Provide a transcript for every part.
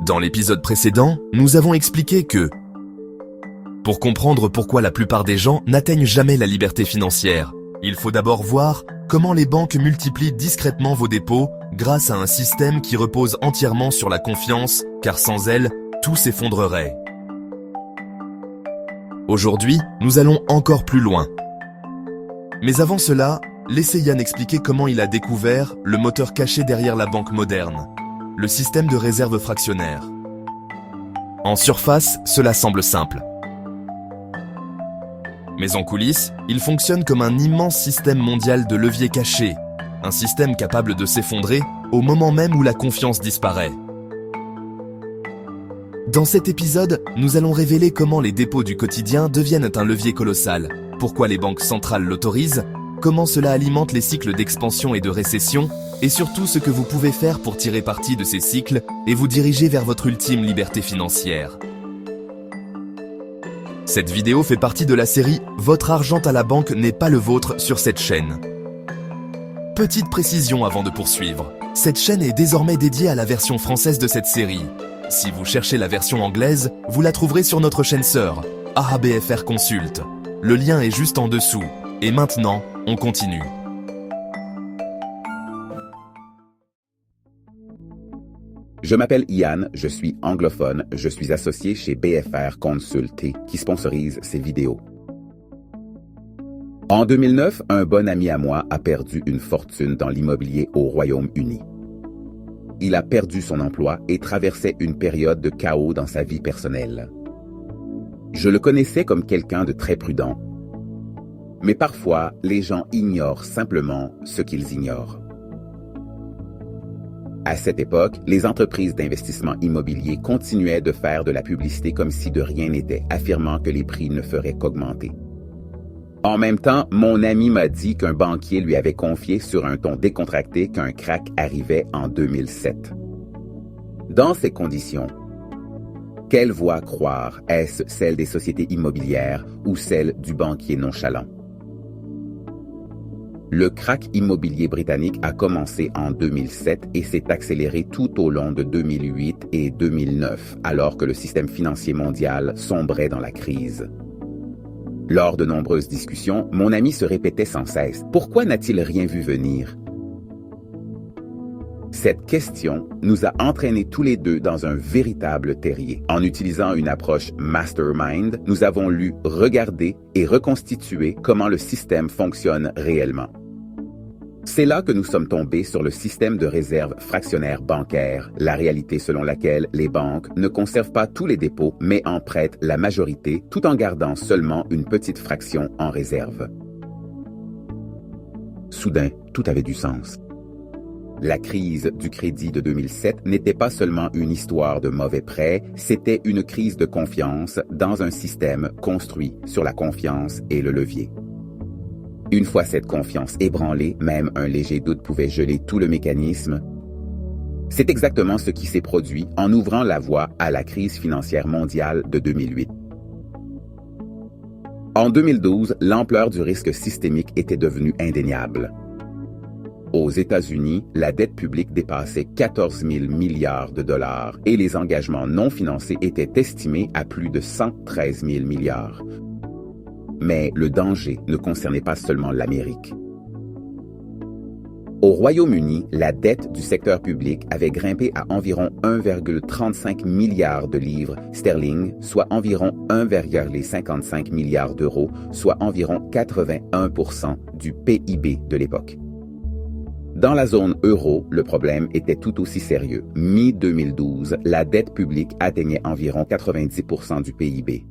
Dans l'épisode précédent, nous avons expliqué que pour comprendre pourquoi la plupart des gens n'atteignent jamais la liberté financière, il faut d'abord voir comment les banques multiplient discrètement vos dépôts grâce à un système qui repose entièrement sur la confiance, car sans elle, tout s'effondrerait. Aujourd'hui, nous allons encore plus loin. Mais avant cela, laissez Yann expliquer comment il a découvert le moteur caché derrière la banque moderne, le système de réserve fractionnaire. En surface, cela semble simple. Mais en coulisses, il fonctionne comme un immense système mondial de levier caché, un système capable de s'effondrer au moment même où la confiance disparaît. Dans cet épisode, nous allons révéler comment les dépôts du quotidien deviennent un levier colossal, pourquoi les banques centrales l'autorisent, comment cela alimente les cycles d'expansion et de récession, et surtout ce que vous pouvez faire pour tirer parti de ces cycles et vous diriger vers votre ultime liberté financière. Cette vidéo fait partie de la série « Votre argent à la banque n'est pas le vôtre » sur cette chaîne. Petite précision avant de poursuivre, cette chaîne est désormais dédiée à la version française de cette série. Si vous cherchez la version anglaise, vous la trouverez sur notre chaîne sœur, AABFR Consult. Le lien est juste en dessous. Et maintenant, on continue. Je m'appelle Yann, je suis anglophone, je suis associé chez BFR Consult qui sponsorise ces vidéos. En 2009, un bon ami à moi a perdu une fortune dans l'immobilier au Royaume-Uni. Il a perdu son emploi et traversait une période de chaos dans sa vie personnelle. Je le connaissais comme quelqu'un de très prudent. Mais parfois, les gens ignorent simplement ce qu'ils ignorent. À cette époque, les entreprises d'investissement immobilier continuaient de faire de la publicité comme si de rien n'était, affirmant que les prix ne feraient qu'augmenter. En même temps, mon ami m'a dit qu'un banquier lui avait confié sur un ton décontracté qu'un krach arrivait en 2007. Dans ces conditions, quelle voie croire? Est-ce celle des sociétés immobilières ou celle du banquier nonchalant? Le krach immobilier britannique a commencé en 2007 et s'est accéléré tout au long de 2008 et 2009, alors que le système financier mondial sombrait dans la crise. Lors de nombreuses discussions, mon ami se répétait sans cesse « Pourquoi n'a-t-il rien vu venir ?» Cette question nous a entraînés tous les deux dans un véritable terrier. En utilisant une approche mastermind, nous avons lu, regardé et reconstitué comment le système fonctionne réellement. C'est là que nous sommes tombés sur le système de réserve fractionnaire bancaire, la réalité selon laquelle les banques ne conservent pas tous les dépôts mais en prêtent la majorité tout en gardant seulement une petite fraction en réserve. Soudain, tout avait du sens. La crise du crédit de 2007 n'était pas seulement une histoire de mauvais prêts, c'était une crise de confiance dans un système construit sur la confiance et le levier. Une fois cette confiance ébranlée, même un léger doute pouvait geler tout le mécanisme. C'est exactement ce qui s'est produit en ouvrant la voie à la crise financière mondiale de 2008. En 2012, l'ampleur du risque systémique était devenue indéniable. Aux États-Unis, la dette publique dépassait 14 000 milliards de dollars et les engagements non financés étaient estimés à plus de 113 000 milliards. Mais le danger ne concernait pas seulement l'Amérique. Au Royaume-Uni, la dette du secteur public avait grimpé à environ 1,35 milliard de livres sterling, soit environ 1,55 milliard d'euros, soit environ 81% du PIB de l'époque. Dans la zone euro, le problème était tout aussi sérieux. Mi-2012, la dette publique atteignait environ 90% du PIB.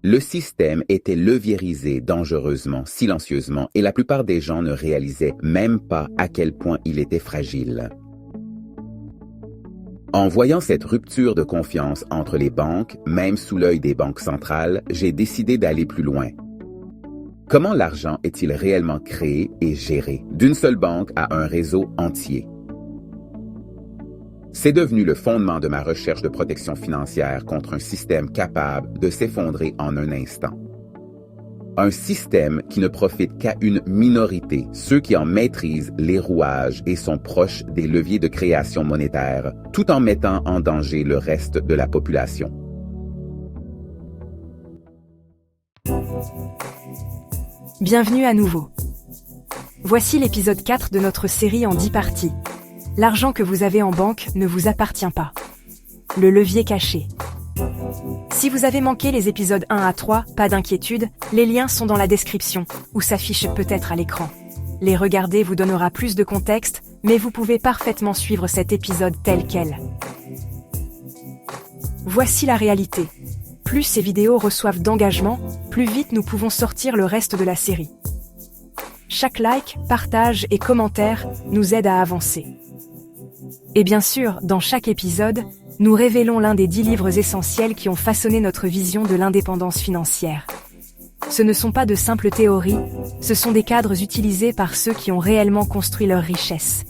Le système était leviérisé dangereusement, silencieusement, et la plupart des gens ne réalisaient même pas à quel point il était fragile. En voyant cette rupture de confiance entre les banques, même sous l'œil des banques centrales, j'ai décidé d'aller plus loin. Comment l'argent est-il réellement créé et géré, d'une seule banque à un réseau entier? C'est devenu le fondement de ma recherche de protection financière contre un système capable de s'effondrer en un instant. Un système qui ne profite qu'à une minorité, ceux qui en maîtrisent les rouages et sont proches des leviers de création monétaire, tout en mettant en danger le reste de la population. Bienvenue à nouveau. Voici l'épisode 4 de notre série en 10 parties. L'argent que vous avez en banque ne vous appartient pas. Le levier caché. Si vous avez manqué les épisodes 1 à 3, pas d'inquiétude, les liens sont dans la description, ou s'affichent peut-être à l'écran. Les regarder vous donnera plus de contexte, mais vous pouvez parfaitement suivre cet épisode tel quel. Voici la réalité. Plus ces vidéos reçoivent d'engagement, plus vite nous pouvons sortir le reste de la série. Chaque like, partage et commentaire nous aide à avancer. Et bien sûr, dans chaque épisode, nous révélons l'un des 10 livres essentiels qui ont façonné notre vision de l'indépendance financière. Ce ne sont pas de simples théories, ce sont des cadres utilisés par ceux qui ont réellement construit leur richesse.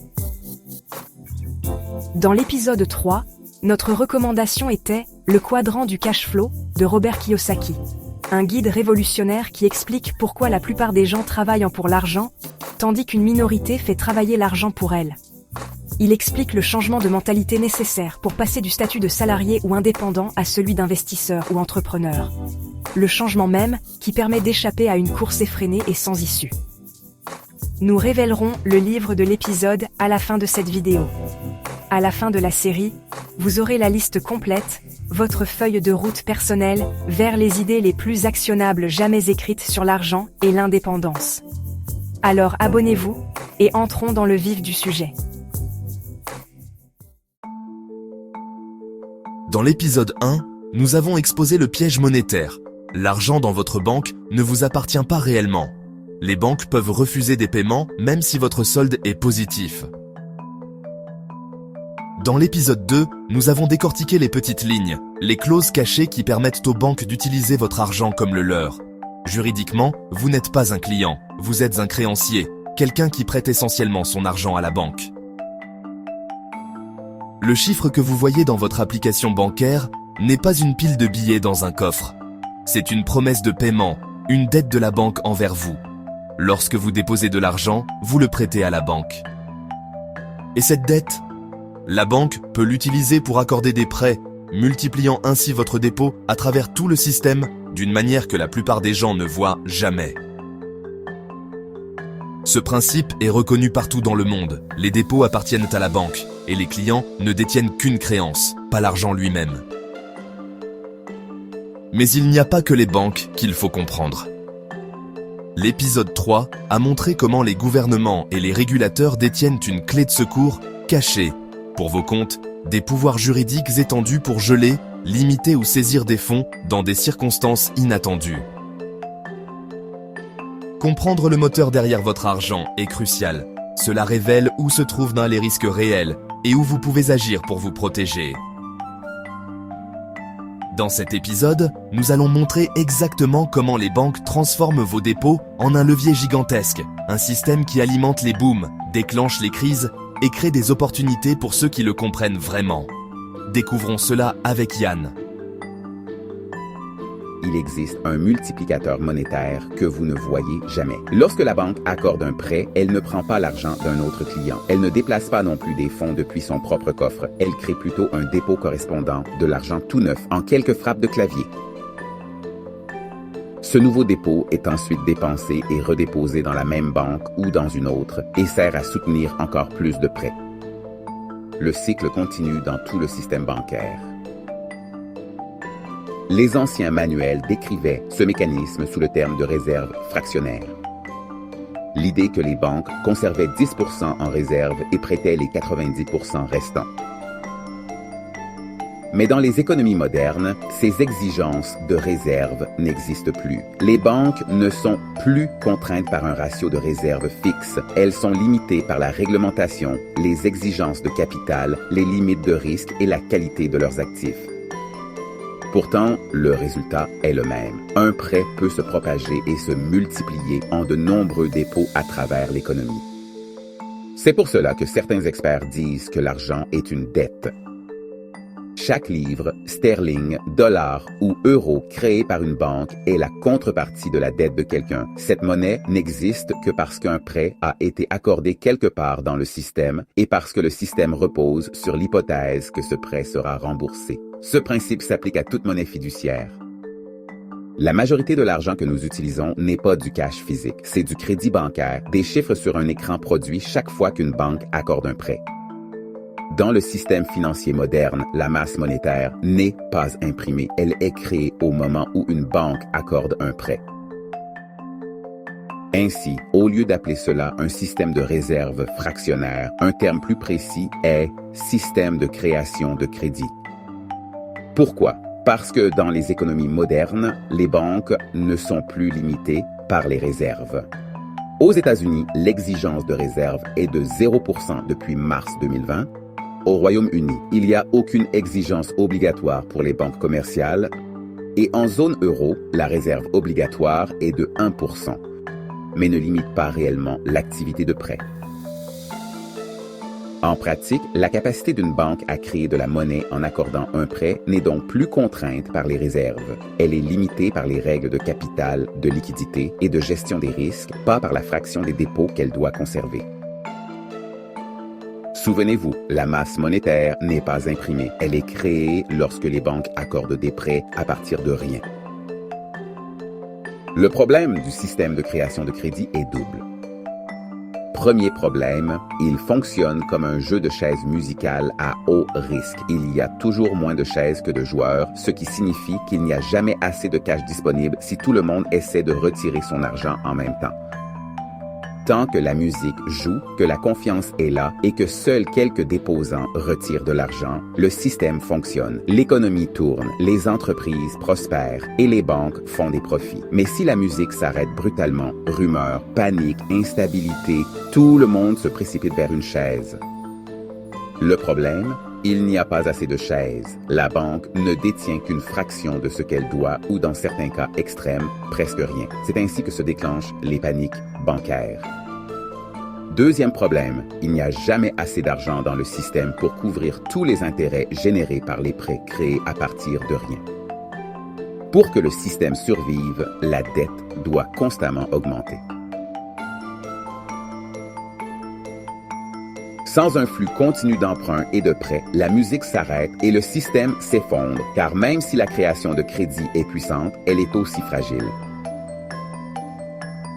Dans l'épisode 3, notre recommandation était « Le quadrant du cash flow » de Robert Kiyosaki. Un guide révolutionnaire qui explique pourquoi la plupart des gens travaillent pour l'argent, tandis qu'une minorité fait travailler l'argent pour elle. Il explique le changement de mentalité nécessaire pour passer du statut de salarié ou indépendant à celui d'investisseur ou entrepreneur. Le changement même qui permet d'échapper à une course effrénée et sans issue. Nous révélerons le livre de l'épisode à la fin de cette vidéo. À la fin de la série, vous aurez la liste complète, votre feuille de route personnelle vers les idées les plus actionnables jamais écrites sur l'argent et l'indépendance. Alors abonnez-vous et entrons dans le vif du sujet. Dans l'épisode 1, nous avons exposé le piège monétaire. L'argent dans votre banque ne vous appartient pas réellement. Les banques peuvent refuser des paiements même si votre solde est positif. Dans l'épisode 2, nous avons décortiqué les petites lignes, les clauses cachées qui permettent aux banques d'utiliser votre argent comme le leur. Juridiquement, vous n'êtes pas un client, vous êtes un créancier, quelqu'un qui prête essentiellement son argent à la banque. Le chiffre que vous voyez dans votre application bancaire n'est pas une pile de billets dans un coffre. C'est une promesse de paiement, une dette de la banque envers vous. Lorsque vous déposez de l'argent, vous le prêtez à la banque. Et cette dette, la banque peut l'utiliser pour accorder des prêts, multipliant ainsi votre dépôt à travers tout le système d'une manière que la plupart des gens ne voient jamais. Ce principe est reconnu partout dans le monde. Les dépôts appartiennent à la banque et les clients ne détiennent qu'une créance, pas l'argent lui-même. Mais il n'y a pas que les banques qu'il faut comprendre. L'épisode 3 a montré comment les gouvernements et les régulateurs détiennent une clé de secours cachée pour vos comptes, des pouvoirs juridiques étendus pour geler, limiter ou saisir des fonds dans des circonstances inattendues. Comprendre le moteur derrière votre argent est crucial. Cela révèle où se trouvent les risques réels et où vous pouvez agir pour vous protéger. Dans cet épisode, nous allons montrer exactement comment les banques transforment vos dépôts en un levier gigantesque, un système qui alimente les booms, déclenche les crises et crée des opportunités pour ceux qui le comprennent vraiment. Découvrons cela avec Yann. Il existe un multiplicateur monétaire que vous ne voyez jamais. Lorsque la banque accorde un prêt, elle ne prend pas l'argent d'un autre client. Elle ne déplace pas non plus des fonds depuis son propre coffre. Elle crée plutôt un dépôt correspondant, de l'argent tout neuf, en quelques frappes de clavier. Ce nouveau dépôt est ensuite dépensé et redéposé dans la même banque ou dans une autre et sert à soutenir encore plus de prêts. Le cycle continue dans tout le système bancaire. Les anciens manuels décrivaient ce mécanisme sous le terme de réserve fractionnaire. L'idée que les banques conservaient 10% en réserve et prêtaient les 90% restants. Mais dans les économies modernes, ces exigences de réserve n'existent plus. Les banques ne sont plus contraintes par un ratio de réserve fixe. Elles sont limitées par la réglementation, les exigences de capital, les limites de risque et la qualité de leurs actifs. Pourtant, le résultat est le même. Un prêt peut se propager et se multiplier en de nombreux dépôts à travers l'économie. C'est pour cela que certains experts disent que l'argent est une dette. chaque livre, sterling, dollar ou euro créé par une banque est la contrepartie de la dette de quelqu'un. Cette monnaie n'existe que parce qu'un prêt a été accordé quelque part dans le système et parce que le système repose sur l'hypothèse que ce prêt sera remboursé. Ce principe s'applique à toute monnaie fiduciaire. La majorité de l'argent que nous utilisons n'est pas du cash physique, c'est du crédit bancaire, des chiffres sur un écran produits chaque fois qu'une banque accorde un prêt. Dans le système financier moderne, la masse monétaire n'est pas imprimée, elle est créée au moment où une banque accorde un prêt. Ainsi, au lieu d'appeler cela un système de réserve fractionnaire, un terme plus précis est système de création de crédit. Pourquoi? Parce que dans les économies modernes, les banques ne sont plus limitées par les réserves. Aux États-Unis, l'exigence de réserve est de 0% depuis mars 2020. Au Royaume-Uni, il n'y a aucune exigence obligatoire pour les banques commerciales et en zone euro, la réserve obligatoire est de 1%, mais ne limite pas réellement l'activité de prêt. En pratique, la capacité d'une banque à créer de la monnaie en accordant un prêt n'est donc plus contrainte par les réserves. Elle est limitée par les règles de capital, de liquidité et de gestion des risques, pas par la fraction des dépôts qu'elle doit conserver. Souvenez-vous, la masse monétaire n'est pas imprimée. Elle est créée lorsque les banques accordent des prêts à partir de rien. Le problème du système de création de crédit est double. Premier problème, il fonctionne comme un jeu de chaises musicales à haut risque. Il y a toujours moins de chaises que de joueurs, ce qui signifie qu'il n'y a jamais assez de cash disponible si tout le monde essaie de retirer son argent en même temps. Tant que la musique joue, que la confiance est là et que seuls quelques déposants retirent de l'argent, le système fonctionne. L'économie tourne, les entreprises prospèrent et les banques font des profits. Mais si la musique s'arrête brutalement, rumeurs, panique, instabilité, tout le monde se précipite vers une chaise. Le problème, il n'y a pas assez de chaises. La banque ne détient qu'une fraction de ce qu'elle doit ou dans certains cas extrêmes, presque rien. C'est ainsi que se déclenchent les paniques bancaires. Deuxième problème, il n'y a jamais assez d'argent dans le système pour couvrir tous les intérêts générés par les prêts créés à partir de rien. Pour que le système survive, la dette doit constamment augmenter. Sans un flux continu d'emprunts et de prêts, la musique s'arrête et le système s'effondre, car même si la création de crédit est puissante, elle est aussi fragile.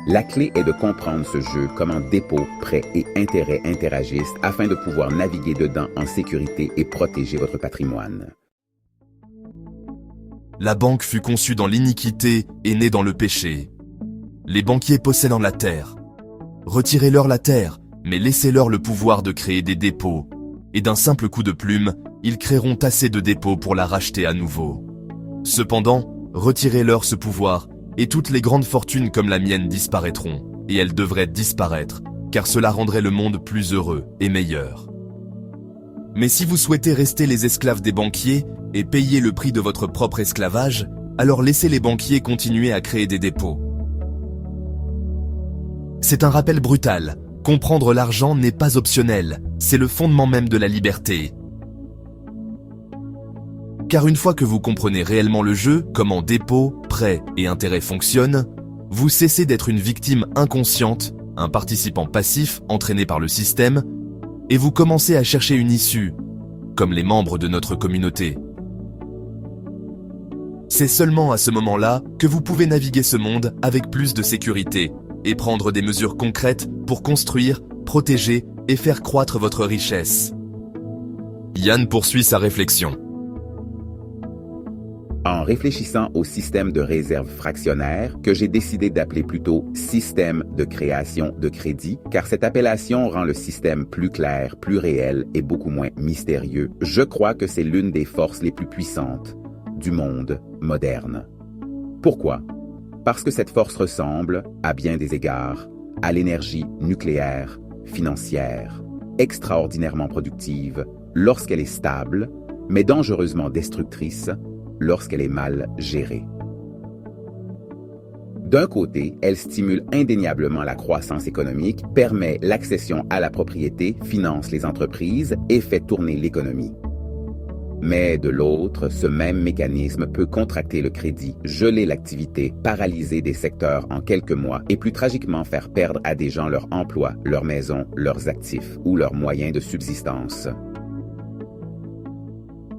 La clé est de comprendre ce jeu, comment dépôt, prêt et intérêt interagissent afin de pouvoir naviguer dedans en sécurité et protéger votre patrimoine. La banque fut conçue dans l'iniquité et née dans le péché. Les banquiers possédant la terre. Retirez-leur la terre, mais laissez-leur le pouvoir de créer des dépôts. Et d'un simple coup de plume, ils créeront assez de dépôts pour la racheter à nouveau. Cependant, retirez-leur ce pouvoir, et toutes les grandes fortunes comme la mienne disparaîtront, et elles devraient disparaître, car cela rendrait le monde plus heureux et meilleur. Mais si vous souhaitez rester les esclaves des banquiers et payer le prix de votre propre esclavage, alors laissez les banquiers continuer à créer des dépôts. C'est un rappel brutal. Comprendre l'argent n'est pas optionnel, c'est le fondement même de la liberté. Car une fois que vous comprenez réellement le jeu, comment dépôt, prêt et intérêt fonctionnent, vous cessez d'être une victime inconsciente, un participant passif entraîné par le système, et vous commencez à chercher une issue, comme les membres de notre communauté. C'est seulement à ce moment-là que vous pouvez naviguer ce monde avec plus de sécurité et prendre des mesures concrètes pour construire, protéger et faire croître votre richesse. Yann poursuit sa réflexion. En réfléchissant au système de réserve fractionnaire, que j'ai décidé d'appeler plutôt système de création de crédit, car cette appellation rend le système plus clair, plus réel et beaucoup moins mystérieux, je crois que c'est l'une des forces les plus puissantes du monde moderne. Pourquoi? Parce que cette force ressemble, à bien des égards, à l'énergie nucléaire, financière, extraordinairement productive lorsqu'elle est stable, mais dangereusement destructrice lorsqu'elle est mal gérée. D'un côté, elle stimule indéniablement la croissance économique, permet l'accession à la propriété, finance les entreprises et fait tourner l'économie. Mais de l'autre, ce même mécanisme peut contracter le crédit, geler l'activité, paralyser des secteurs en quelques mois et plus tragiquement faire perdre à des gens leur emploi, leur maison, leurs actifs ou leurs moyens de subsistance.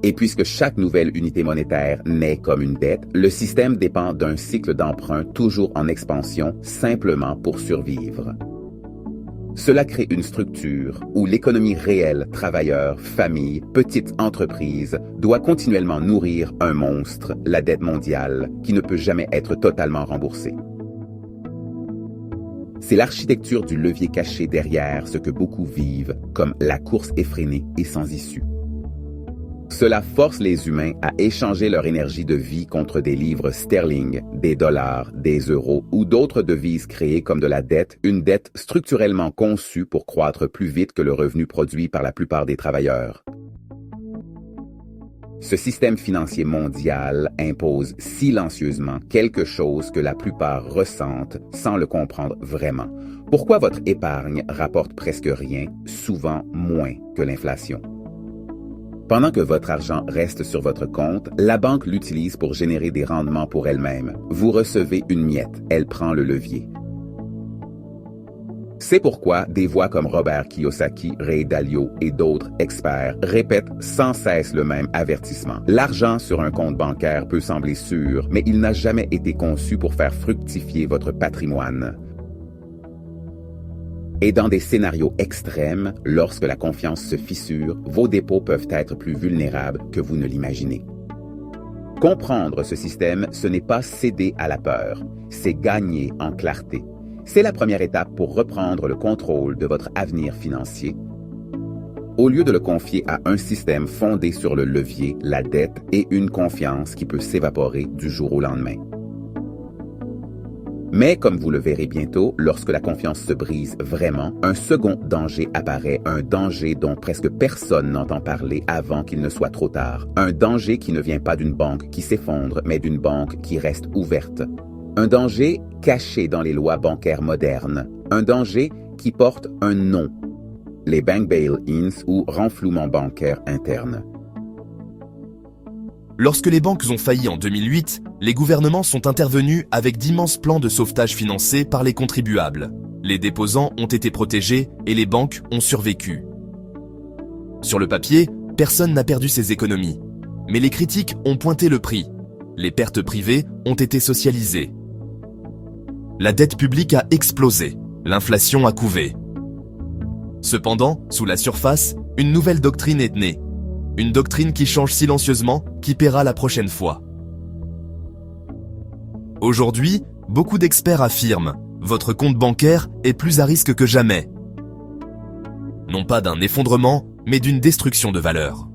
Et puisque chaque nouvelle unité monétaire naît comme une dette, le système dépend d'un cycle d'emprunt toujours en expansion, simplement pour survivre. Cela crée une structure où l'économie réelle, travailleurs, familles, petites entreprises, doit continuellement nourrir un monstre, la dette mondiale, qui ne peut jamais être totalement remboursée. C'est l'architecture du levier caché derrière ce que beaucoup vivent comme la course effrénée et sans issue. Cela force les humains à échanger leur énergie de vie contre des livres sterling, des dollars, des euros ou d'autres devises créées comme de la dette, une dette structurellement conçue pour croître plus vite que le revenu produit par la plupart des travailleurs. Ce système financier mondial impose silencieusement quelque chose que la plupart ressentent sans le comprendre vraiment. Pourquoi votre épargne rapporte presque rien, souvent moins que l'inflation? Pendant que votre argent reste sur votre compte, la banque l'utilise pour générer des rendements pour elle-même. Vous recevez une miette, elle prend le levier. C'est pourquoi des voix comme Robert Kiyosaki, Ray Dalio et d'autres experts répètent sans cesse le même avertissement. L'argent sur un compte bancaire peut sembler sûr, mais il n'a jamais été conçu pour faire fructifier votre patrimoine. Et dans des scénarios extrêmes, lorsque la confiance se fissure, vos dépôts peuvent être plus vulnérables que vous ne l'imaginez. Comprendre ce système, ce n'est pas céder à la peur, c'est gagner en clarté. C'est la première étape pour reprendre le contrôle de votre avenir financier, au lieu de le confier à un système fondé sur le levier, la dette et une confiance qui peut s'évaporer du jour au lendemain. Mais comme vous le verrez bientôt, lorsque la confiance se brise vraiment, un second danger apparaît, un danger dont presque personne n'entend parler avant qu'il ne soit trop tard. Un danger qui ne vient pas d'une banque qui s'effondre, mais d'une banque qui reste ouverte. Un danger caché dans les lois bancaires modernes. Un danger qui porte un nom. Les bank bail-ins ou renflouements bancaires internes. Lorsque les banques ont failli en 2008, les gouvernements sont intervenus avec d'immenses plans de sauvetage financés par les contribuables. Les déposants ont été protégés et les banques ont survécu. Sur le papier, personne n'a perdu ses économies. Mais les critiques ont pointé le prix. Les pertes privées ont été socialisées. La dette publique a explosé. L'inflation a couvé. Cependant, sous la surface, une nouvelle doctrine est née. Une doctrine qui change silencieusement, qui paiera la prochaine fois. Aujourd'hui, beaucoup d'experts affirment « Votre compte bancaire est plus à risque que jamais ». Non pas d'un effondrement, mais d'une destruction de valeur.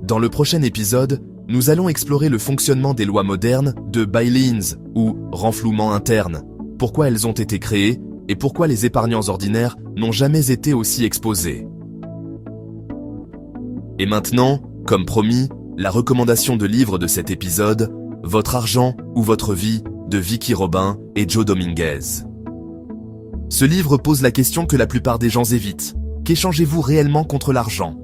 Dans le prochain épisode, nous allons explorer le fonctionnement des lois modernes de bail-ins ou renflouements internes, pourquoi elles ont été créées et pourquoi les épargnants ordinaires n'ont jamais été aussi exposés. Et maintenant, comme promis, la recommandation de livre de cet épisode, Votre argent ou votre vie, de Vicki Robin et Joe Dominguez. Ce livre pose la question que la plupart des gens évitent. Qu'échangez-vous réellement contre l'argent?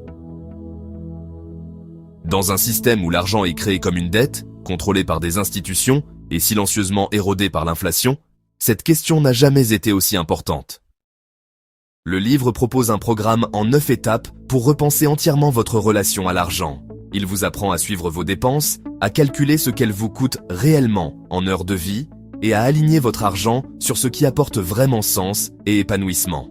Dans un système où l'argent est créé comme une dette, contrôlée par des institutions et silencieusement érodée par l'inflation, cette question n'a jamais été aussi importante. Le livre propose un programme en 9 étapes pour repenser entièrement votre relation à l'argent. Il vous apprend à suivre vos dépenses, à calculer ce qu'elles vous coûtent réellement en heures de vie et à aligner votre argent sur ce qui apporte vraiment sens et épanouissement.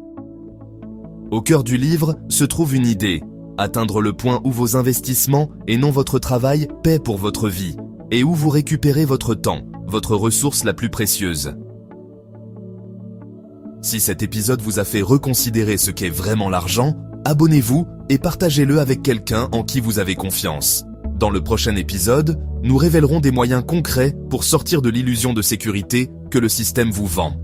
Au cœur du livre se trouve une idée, atteindre le point où vos investissements et non votre travail paient pour votre vie et où vous récupérez votre temps, votre ressource la plus précieuse. Si cet épisode vous a fait reconsidérer ce qu'est vraiment l'argent, abonnez-vous et partagez-le avec quelqu'un en qui vous avez confiance. Dans le prochain épisode, nous révélerons des moyens concrets pour sortir de l'illusion de sécurité que le système vous vend.